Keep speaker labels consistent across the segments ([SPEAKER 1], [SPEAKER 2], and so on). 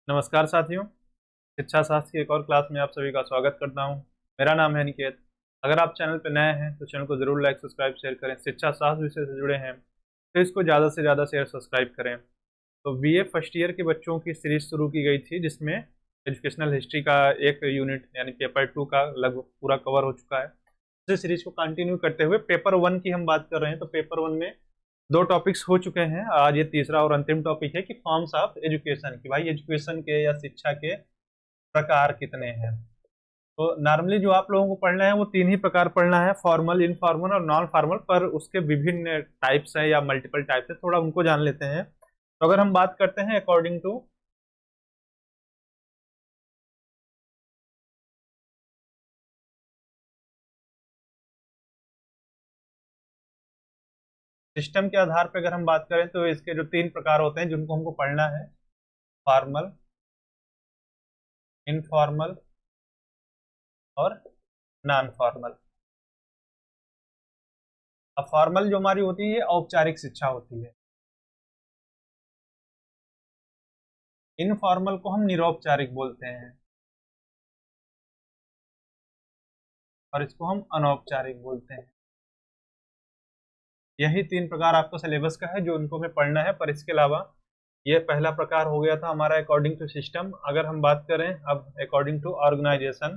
[SPEAKER 1] नमस्कार साथियों। शिक्षा शास्त्र की एक और क्लास में आप सभी का स्वागत करता हूं। मेरा नाम है निकेत। अगर आप चैनल पर नए हैं तो चैनल को जरूर लाइक सब्सक्राइब शेयर करें। शिक्षा शास्त्र विषय से जुड़े हैं तो इसको ज़्यादा से ज़्यादा शेयर सब्सक्राइब करें। तो बीए फर्स्ट ईयर के बच्चों की सीरीज शुरू की गई थी जिसमें एजुकेशनल हिस्ट्री का एक यूनिट यानी पेपर 2 का लगभग पूरा कवर हो चुका है। इस सीरीज को कंटिन्यू करते हुए पेपर 1 की हम बात कर रहे हैं। तो पेपर 1 में दो टॉपिक्स हो चुके हैं। आज ये तीसरा और अंतिम टॉपिक है कि फॉर्म्स ऑफ एजुकेशन, की भाई एजुकेशन के या शिक्षा के प्रकार कितने हैं। तो नॉर्मली जो आप लोगों को पढ़ना है वो तीन ही प्रकार पढ़ना है, फॉर्मल, इनफॉर्मल और नॉन फॉर्मल। पर उसके विभिन्न टाइप्स हैं या मल्टीपल टाइप्स है, थोड़ा उनको जान लेते हैं। तो अगर हम बात करते हैं अकॉर्डिंग टू सिस्टम के आधार पर अगर हम बात करें तो इसके जो तीन प्रकार होते हैं जिनको हमको पढ़ना है, फॉर्मल, इनफॉर्मल और नॉन फॉर्मल। अब फॉर्मल जो हमारी होती है औपचारिक शिक्षा होती है, इनफॉर्मल को हम निरौपचारिक बोलते हैं और इसको हम अनौपचारिक बोलते हैं। यही तीन प्रकार आपको सिलेबस का है जो उनको हमें पढ़ना है। पर इसके अलावा ये पहला प्रकार हो गया था हमारा अकॉर्डिंग टू सिस्टम। अगर हम बात करें अब अकॉर्डिंग टू ऑर्गेनाइजेशन,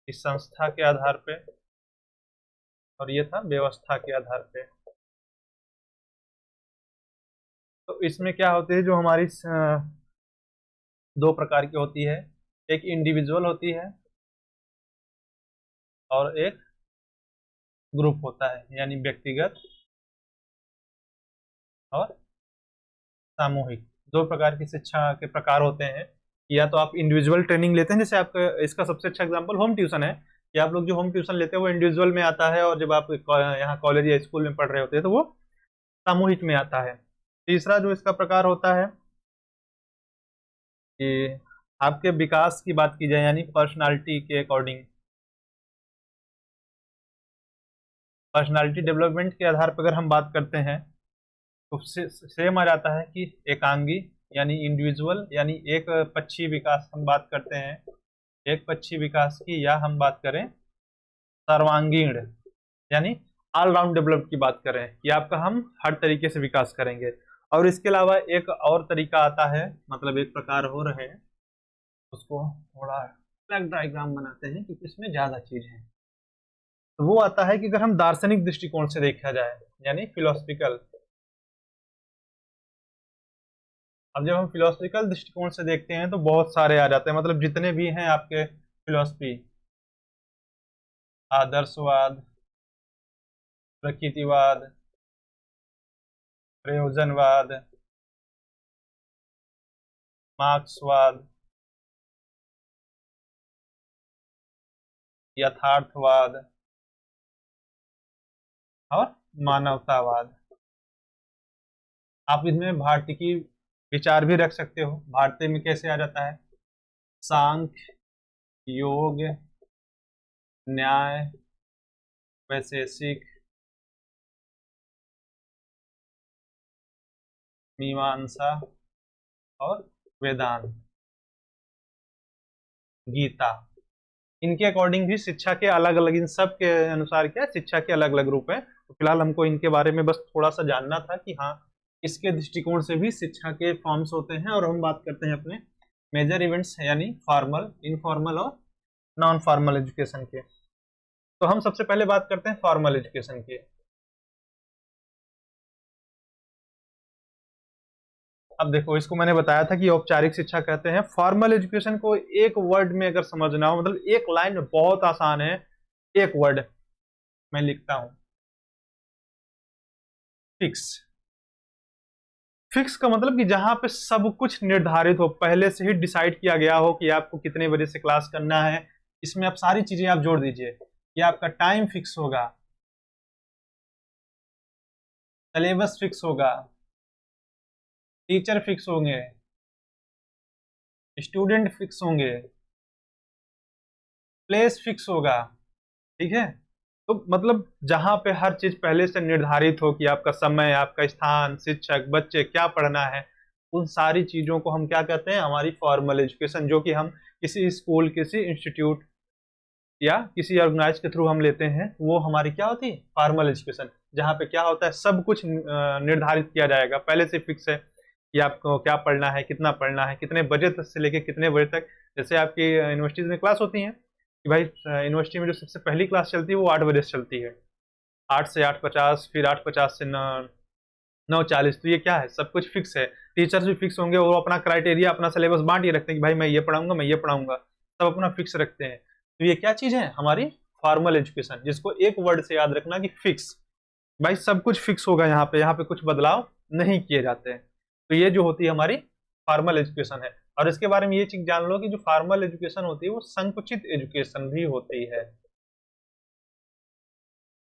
[SPEAKER 1] इस संस्था के आधार पे, और ये था व्यवस्था के आधार पे। तो इसमें क्या होते हैं, जो हमारी दो प्रकार की होती है, एक इंडिविजुअल होती है और एक ग्रुप होता है, यानी व्यक्तिगत और सामूहिक। दो प्रकार की शिक्षा के प्रकार होते हैं। या तो आप इंडिविजुअल ट्रेनिंग लेते हैं, जैसे आपका इसका सबसे अच्छा एग्जांपल होम ट्यूशन है कि आप लोग जो होम ट्यूशन लेते हैं वो इंडिविजुअल में आता है, और जब आप यहाँ कॉलेज या स्कूल में पढ़ रहे होते हैं तो वो सामूहिक में आता है। तीसरा जो इसका प्रकार होता है कि आपके विकास की बात की जाए, यानी पर्सनालिटी के अकॉर्डिंग, पर्सनालिटी डेवलपमेंट के आधार पर अगर हम बात करते हैं तो सेम आ जाता है कि एकांगी यानी इंडिविजुअल, यानी एक पक्षी विकास हम बात करते हैं, एक पक्षी विकास की, या हम बात करें सर्वांगीण यानी ऑलराउंड डेवलप की बात करें कि आपका हम हर तरीके से विकास करेंगे। और इसके अलावा एक और तरीका आता है, मतलब एक प्रकार हो रहे हैं, उसको थोड़ा अलग डायग्राम बनाते हैं क्योंकि इसमें ज्यादा चीज है। तो वो आता है कि अगर हम दार्शनिक दृष्टिकोण से देखा जाए, यानी फिलोसफिकल। अब जब हम फिलोसफिकल दृष्टिकोण से देखते हैं तो बहुत सारे आ जाते हैं, मतलब जितने भी हैं आपके फिलोसफी, आदर्शवाद, प्रकृतिवाद, प्रयोजनवाद, मार्क्सवाद, यथार्थवाद और मानवतावाद। आप इसमें भारतीय की विचार भी रख सकते हो। भारतीय में कैसे आ जाता है, सांख्य, योग, न्याय, वैशेषिक, मीमांसा और वेदांत, गीता। इनके अकॉर्डिंग भी शिक्षा के अलग अलग, इन सब के अनुसार क्या शिक्षा के अलग अलग रूप हैं। तो फिलहाल हमको इनके बारे में बस थोड़ा सा जानना था कि हाँ, इसके दृष्टिकोण से भी शिक्षा के फॉर्म्स होते हैं। और हम बात करते हैं अपने मेजर इवेंट्स यानी फॉर्मल, इनफॉर्मल और नॉन फॉर्मल एजुकेशन के। तो हम सबसे पहले बात करते हैं फॉर्मल एजुकेशन की। अब देखो, इसको मैंने बताया था कि औपचारिक शिक्षा कहते हैं। फॉर्मल एजुकेशन को एक वर्ड में अगर समझना हो, मतलब एक लाइन में, बहुत आसान है, एक वर्ड मैं लिखता हूं, फिक्स। फिक्स का मतलब कि जहां पे सब कुछ निर्धारित हो, पहले से ही डिसाइड किया गया हो कि आपको कितने बजे से क्लास करना है। इसमें आप सारी चीजें आप जोड़ दीजिए कि आपका टाइम फिक्स होगा, सिलेबस फिक्स होगा, टीचर फिक्स होंगे, स्टूडेंट फिक्स होंगे, प्लेस फिक्स होगा। ठीक है, तो मतलब जहाँ पे हर चीज पहले से निर्धारित हो कि आपका समय, आपका स्थान, शिक्षक, बच्चे क्या पढ़ना है, उन सारी चीजों को हम क्या कहते हैं, हमारी फॉर्मल एजुकेशन, जो कि हम किसी स्कूल, किसी इंस्टीट्यूट या किसी ऑर्गेनाइज के थ्रू हम लेते हैं, वो हमारी क्या होती है, फॉर्मल एजुकेशन। जहाँ पे क्या होता है, सब कुछ निर्धारित किया जाएगा, पहले से फिक्स है कि आपको क्या पढ़ना है, कितना पढ़ना है, कितने बजे तक से लेके कितने बजे तक। जैसे आपकी यूनिवर्सिटीज में क्लास होती है कि भाई यूनिवर्सिटी में जो सबसे पहली क्लास चलती है वो 8 बजे से चलती है, 8 से 8:50, फिर 8:50 से 9:40। तो ये क्या है, सब कुछ फिक्स है। टीचर्स भी फिक्स होंगे, वो अपना क्राइटेरिया, अपना सिलेबस बांट के रखते हैं कि भाई मैं ये पढ़ाऊंगा, मैं ये पढ़ाऊंगा, सब अपना फिक्स रखते हैं। तो ये क्या चीज है, हमारी फॉर्मल एजुकेशन, जिसको एक वर्ड से याद रखना कि फिक्स। भाई सब कुछ फिक्स होगा यहाँ पे कुछ बदलाव नहीं किए जाते हैं। तो ये जो होती है हमारी फॉर्मल एजुकेशन है। और इसके बारे में ये चीज जान लो कि जो फॉर्मल एजुकेशन होती है वो संकुचित एजुकेशन भी होती है।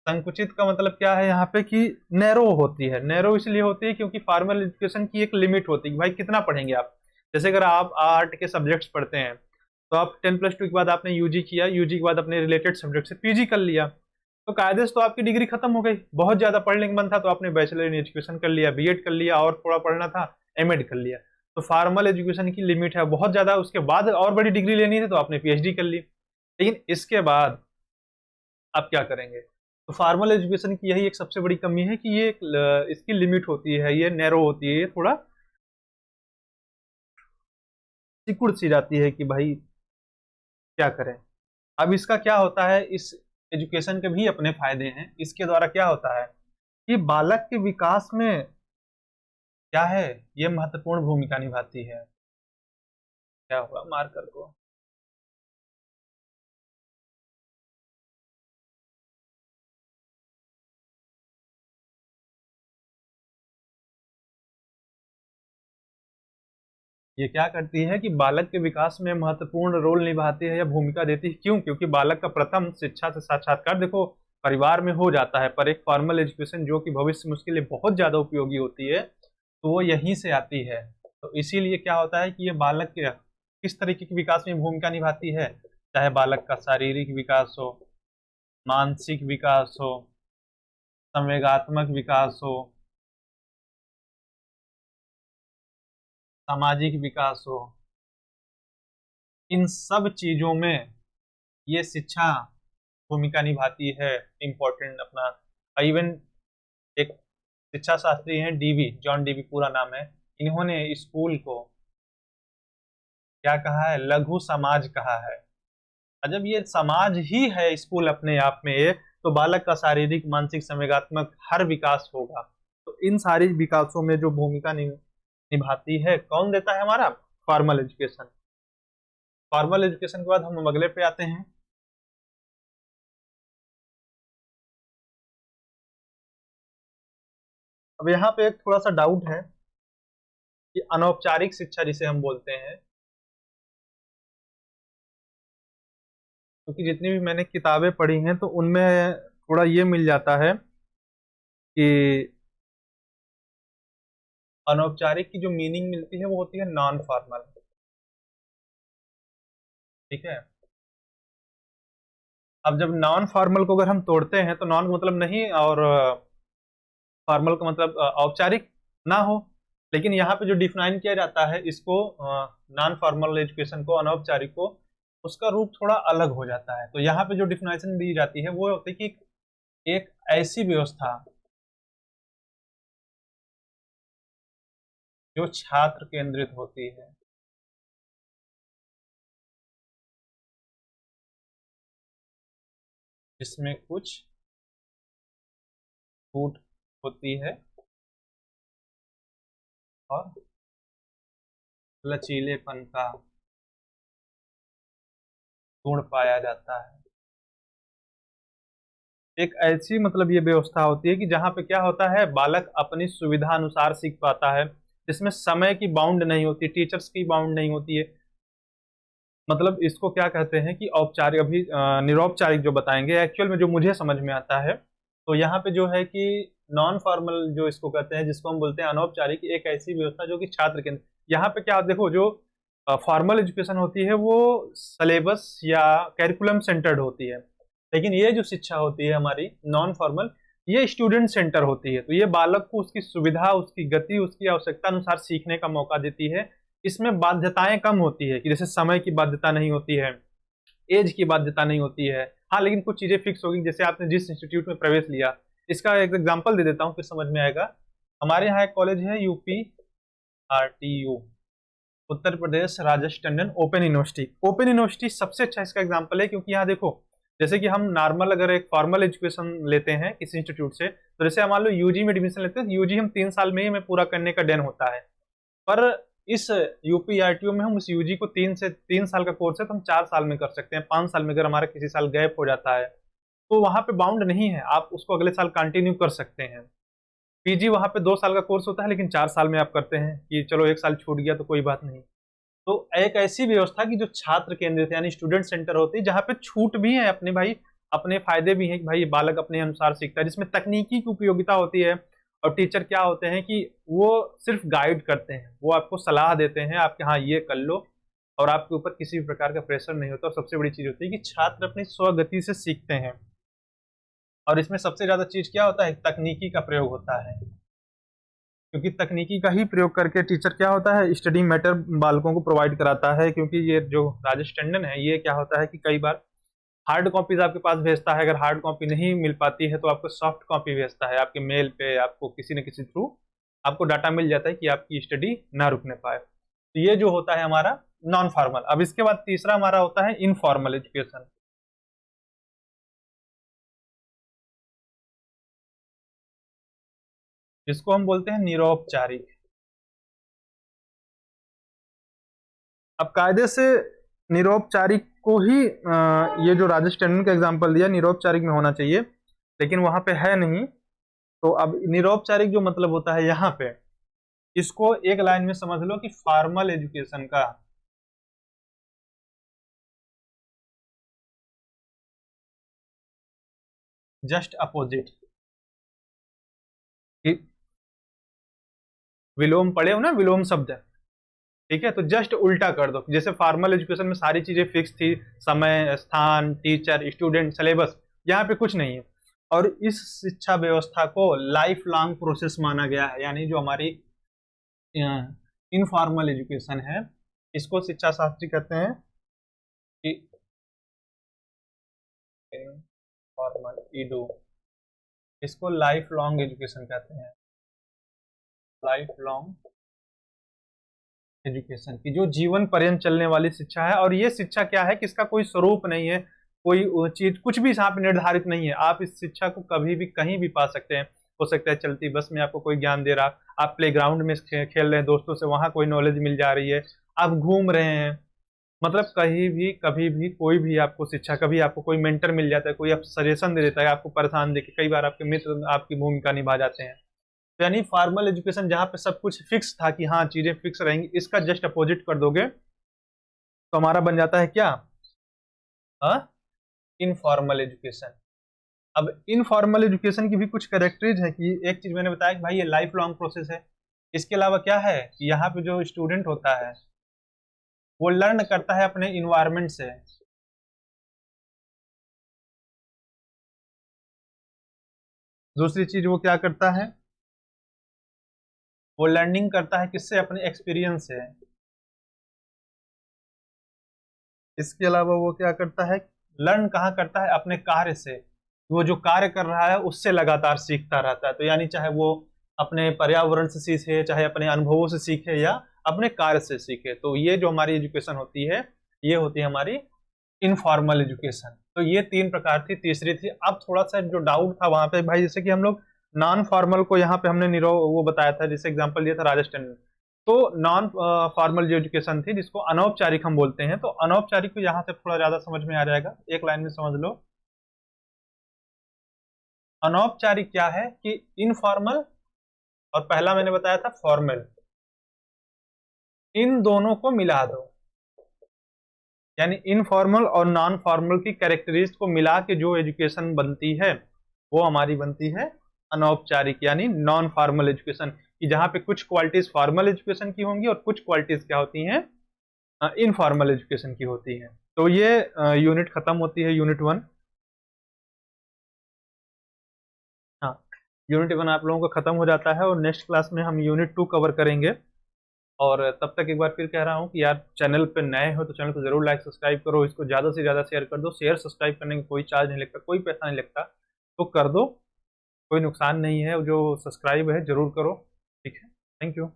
[SPEAKER 1] संकुचित का मतलब क्या है यहाँ पे, कि नैरो होती है। नैरो इसलिए होती है क्योंकि फॉर्मल एजुकेशन की एक लिमिट होती है कि भाई कितना पढ़ेंगे आप। जैसे अगर आप आर्ट के सब्जेक्ट्स पढ़ते हैं, तो आप 10+2 के बाद आपने यूजी किया, यूजी के बाद अपने रिलेटेड सब्जेक्ट से पीजी कर लिया, तो कायदे से तो आपकी डिग्री खत्म हो गई। बहुत ज्यादा पढ़ने का मन था तो आपने बैचलर इन एजुकेशन कर लिया, बीएड कर लिया, और थोड़ा पढ़ना था एमएड कर लिया। तो फॉर्मल एजुकेशन की लिमिट है बहुत ज्यादा, उसके बाद और बड़ी डिग्री लेनी थी तो आपने पीएचडी कर ली। लेकिन इसके बाद आप क्या करेंगे, तो फार्मल एजुकेशन की यही एक सबसे बड़ी कमी है कि ये इसकी लिमिट होती है, ये नैरो होती है, ये थोड़ा सिकुड़ सी जाती है कि भाई क्या करें। अब इसका क्या होता है, इस एजुकेशन के भी अपने फायदे हैं। इसके द्वारा क्या होता है कि बालक के विकास में क्या है, ये महत्वपूर्ण भूमिका निभाती है। क्या हुआ मार्कर को, ये क्या करती है कि बालक के विकास में महत्वपूर्ण रोल निभाती है या भूमिका देती है। क्यों? क्योंकि बालक का प्रथम शिक्षा से साक्षात्कार देखो परिवार में हो जाता है, पर एक फॉर्मल एजुकेशन जो कि भविष्य में उसके लिए बहुत ज्यादा उपयोगी होती है, तो वो यहीं से आती है। तो इसीलिए क्या होता है कि ये बालक के किस तरीके के विकास में भूमिका निभाती है, चाहे बालक का शारीरिक विकास हो, मानसिक विकास हो, संवेगात्मक विकास हो, सामाजिक विकास हो, इन सब चीजों में ये शिक्षा भूमिका निभाती है, इम्पोर्टेंट अपना। इवन एक शिक्षा शास्त्री हैं डीवी, जॉन डीवी पूरा नाम है, इन्होंने स्कूल को क्या कहा है, लघु समाज कहा है। और जब ये समाज ही है स्कूल अपने आप में ये, तो बालक का शारीरिक, मानसिक, संवेगात्मक हर विकास होगा। तो इन सारी विकासों में जो भूमिका निभाती है, कौन देता है, हमारा फॉर्मल एजुकेशन। फॉर्मल एजुकेशन के बाद हम अगले पे आते हैं। अब यहाँ पे एक थोड़ा सा डाउट है कि अनौपचारिक शिक्षा जिसे हम बोलते हैं, क्योंकि जितनी भी मैंने किताबें पढ़ी हैं तो उनमें थोड़ा ये मिल जाता है कि अनौपचारिक की जो मीनिंग मिलती है वो होती है नॉन फॉर्मल। ठीक है। अब जब नॉन फॉर्मल को अगर हम तोड़ते हैं, तो नॉन का मतलब नहीं और फॉर्मल का मतलब औपचारिक ना हो। लेकिन यहाँ पे जो डिफाइन किया जाता है इसको, नॉन फॉर्मल एजुकेशन को, अनौपचारिक को, उसका रूप थोड़ा अलग हो जाता है। तो यहाँ पे जो डिफिनेशन दी जाती है वो होती है कि एक ऐसी व्यवस्था जो छात्र केंद्रित होती है, जिसमें कुछ छूट होती है और लचीलेपन का गुण पाया जाता है। एक ऐसी मतलब ये व्यवस्था होती है कि जहाँ पे क्या होता है, बालक अपनी सुविधा अनुसार सीख पाता है, जिसमें समय की बाउंड नहीं होती, टीचर्स की बाउंड नहीं होती है। मतलब इसको क्या कहते हैं कि औपचारिक, अभी निरौपचारिक जो बताएंगे, एक्चुअल में जो मुझे समझ में आता है, तो यहाँ पे जो है कि नॉन फॉर्मल जो इसको कहते हैं, जिसको हम बोलते हैं अनौपचारिक, एक ऐसी व्यवस्था जो कि छात्र केंद्र। यहाँ पे क्या देखो, जो फॉर्मल एजुकेशन होती है वो सिलेबस या कैरिकुलम सेंटर्ड होती है, लेकिन ये जो शिक्षा होती है हमारी नॉन फॉर्मल, ये स्टूडेंट सेंटर होती है। तो ये बालक को उसकी सुविधा, उसकी गति, उसकी आवश्यकता अनुसार सीखने का मौका देती है। इसमें बाध्यताएं कम होती है कि जैसे समय की बाध्यता नहीं होती है, एज की बाध्यता नहीं होती है। हाँ, लेकिन कुछ चीजें फिक्स होगी। जैसे आपने जिस इंस्टीट्यूट में प्रवेश लिया, इसका एक एग्जांपल दे देता हूँ, फिर समझ में आएगा। हमारे यहाँ एक कॉलेज है UPRTU, Uttar Pradesh Rajesh Tandon open university. Open university सबसे अच्छा इसका एग्जांपल है, क्योंकि यहाँ देखो, जैसे कि हम नॉर्मल अगर एक फॉर्मल एजुकेशन लेते हैं किसी इंस्टीट्यूट से, तो जैसे मान लो यूजी में एडमिशन लेते हैं, तो यूजी हम 3 साल में ही हमें पूरा करने का डेन होता है। पर इस UPRTU में हम उस यूजी को 3 साल का कोर्स है तो हम 4 साल में कर सकते हैं। 5 साल में अगर हमारा किसी साल गैप हो जाता है तो वहां पे बाउंड नहीं है, आप उसको अगले साल कंटिन्यू कर सकते हैं। पीजी वहां पे 2 साल का कोर्स होता है, लेकिन 4 साल में आप करते हैं कि चलो 1 साल छूट गया तो कोई बात नहीं। तो एक ऐसी व्यवस्था की जो छात्र केंद्रित यानी स्टूडेंट सेंटर होती है, जहाँ पे छूट भी है अपने भाई, अपने फायदे भी हैं कि भाई ये बालक अपने अनुसार सीखता है, जिसमें तकनीकी की उपयोगिता होती है। और टीचर क्या होते हैं कि वो सिर्फ गाइड करते हैं, वो आपको सलाह देते हैं, आपके हाँ ये कर लो, और आपके ऊपर किसी भी प्रकार का प्रेशर नहीं होता। और सबसे बड़ी चीज होती है कि छात्र अपनी स्वगति से सीखते हैं। और इसमें सबसे ज्यादा चीज क्या होता है, तकनीकी का प्रयोग होता है, क्योंकि तकनीकी का ही प्रयोग करके टीचर क्या होता है, स्टडी मैटर बालकों को प्रोवाइड कराता है। क्योंकि ये जो राजेश टंडन है, ये क्या होता है कि कई बार हार्ड कॉपीज आपके पास भेजता है। अगर हार्ड कॉपी नहीं मिल पाती है तो आपको सॉफ्ट कॉपी भेजता है, आपके मेल पे आपको किसी न किसी थ्रू आपको डाटा मिल जाता है कि आपकी स्टडी ना रुकने पाए। तो ये जो होता है हमारा नॉन फॉर्मल। अब इसके बाद तीसरा हमारा होता है इनफॉर्मल एजुकेशन। जिसको हम बोलते हैं निरौपचारिक। अब कायदे से निरौपचारिक को ही ये जो राजेश टंडन का एग्जांपल दिया, निरौपचारिक में होना चाहिए, लेकिन वहां पे है नहीं। तो अब निरौपचारिक जो मतलब होता है यहाँ पे, इसको एक लाइन में समझ लो कि फॉर्मल एजुकेशन का जस्ट अपोजिट। विलोम पढ़े हो ना, विलोम शब्द, ठीक है, तो जस्ट उल्टा कर दो। जैसे फॉर्मल एजुकेशन में सारी चीजें फिक्स थी, समय, स्थान, टीचर, स्टूडेंट, सिलेबस, यहाँ पे कुछ नहीं है। और इस शिक्षा व्यवस्था को लाइफ लॉन्ग प्रोसेस माना गया है। यानी जो हमारी इनफॉर्मल एजुकेशन है, इसको शिक्षा शास्त्री कहते हैं कि इनफॉर्मल ईडू, इसको लाइफ लॉन्ग एजुकेशन कहते हैं। लाइफ लॉन्ग एजुकेशन की जो जीवन पर्यंत चलने वाली शिक्षा है। और ये शिक्षा क्या है कि इसका कोई स्वरूप नहीं है, कोई चीज कुछ भी यहाँ पे निर्धारित नहीं है। आप इस शिक्षा को कभी भी कहीं भी पा सकते हैं। हो सकता है चलती बस में आपको कोई ज्ञान दे रहा, आप प्ले ग्राउंड में खेल रहे हैं दोस्तों से, वहां कोई नॉलेज मिल जा रही है, आप घूम रहे हैं, मतलब कहीं भी कभी भी कोई भी आपको शिक्षा, कभी आपको कोई मेंटर मिल जाता है, कोई आप सजेशन दे देता है, आपको परेशान देके कई बार आपके मित्र आपकी भूमिका निभा जाते हैं। तो यानी फॉर्मल एजुकेशन जहाँ पे सब कुछ फिक्स था कि हाँ चीजें फिक्स रहेंगी, इसका जस्ट अपोजिट कर दोगे तो हमारा बन जाता है क्या, इनफॉर्मल एजुकेशन। अब इनफॉर्मल एजुकेशन की भी कुछ कैरेक्टरीज है कि एक चीज मैंने बताया कि भाई ये लाइफ लॉन्ग प्रोसेस है। इसके अलावा क्या है कि यहाँ पे जो स्टूडेंट होता है वो लर्न करता है अपने इन्वायरमेंट से। दूसरी चीज वो क्या करता है, वो लर्निंग करता है किससे, अपने एक्सपीरियंस से। इसके अलावा वो क्या करता है, लर्न कहाँ करता है, अपने कार्य से। वो जो कार्य कर रहा है उससे लगातार सीखता रहता है। तो यानी चाहे वो अपने पर्यावरण से सीखे, चाहे अपने अनुभवों से सीखे, या अपने कार्य से सीखे। तो ये जो हमारी एजुकेशन होती है, ये होती है हमारी इनफॉर्मल एजुकेशन। तो ये 3 प्रकार थी, तीसरी थी। अब थोड़ा सा जो डाउट था वहां पे भाई, जैसे कि हम लोग नॉन फॉर्मल को यहाँ पे हमने वो बताया था, जैसे एग्जांपल दिया था राजस्थान में। तो नॉन फॉर्मल जो एजुकेशन थी, जिसको अनौपचारिक हम बोलते हैं, तो अनौपचारिक को यहाँ से थोड़ा ज्यादा समझ में आ जाएगा, एक लाइन में समझ लो। अनौपचारिक क्या है कि इनफॉर्मल, और पहला मैंने बताया था फॉर्मल, इन दोनों को मिला दो। यानी इनफॉर्मल और नॉन फॉर्मल की कैरेक्टरिस्टिक को मिला के जो एजुकेशन बनती है वो हमारी बनती है अनौपचारिक, यानी नॉन फॉर्मल एजुकेशन, कि जहां पे कुछ क्वालिटीज फॉर्मल एजुकेशन की होंगी और कुछ क्वालिटीज क्या होती हैं, इनफॉर्मल एजुकेशन की होती हैं। तो ये यूनिट खत्म होती है, यूनिट 1। यूनिट 1 आप लोगों का खत्म हो जाता है और नेक्स्ट क्लास में हम यूनिट 2 कवर करेंगे। और तब तक एक बार फिर कह रहा हूँ कि यार चैनल पे नए हो तो चैनल को जरूर लाइक सब्सक्राइब करो, इसको ज़्यादा से ज़्यादा शेयर कर दो। शेयर सब्सक्राइब करने का कोई चार्ज नहीं लगता, कोई पैसा नहीं लगता, तो कर दो, कोई नुकसान नहीं है। जो सब्सक्राइब है जरूर करो। ठीक है, थैंक यू।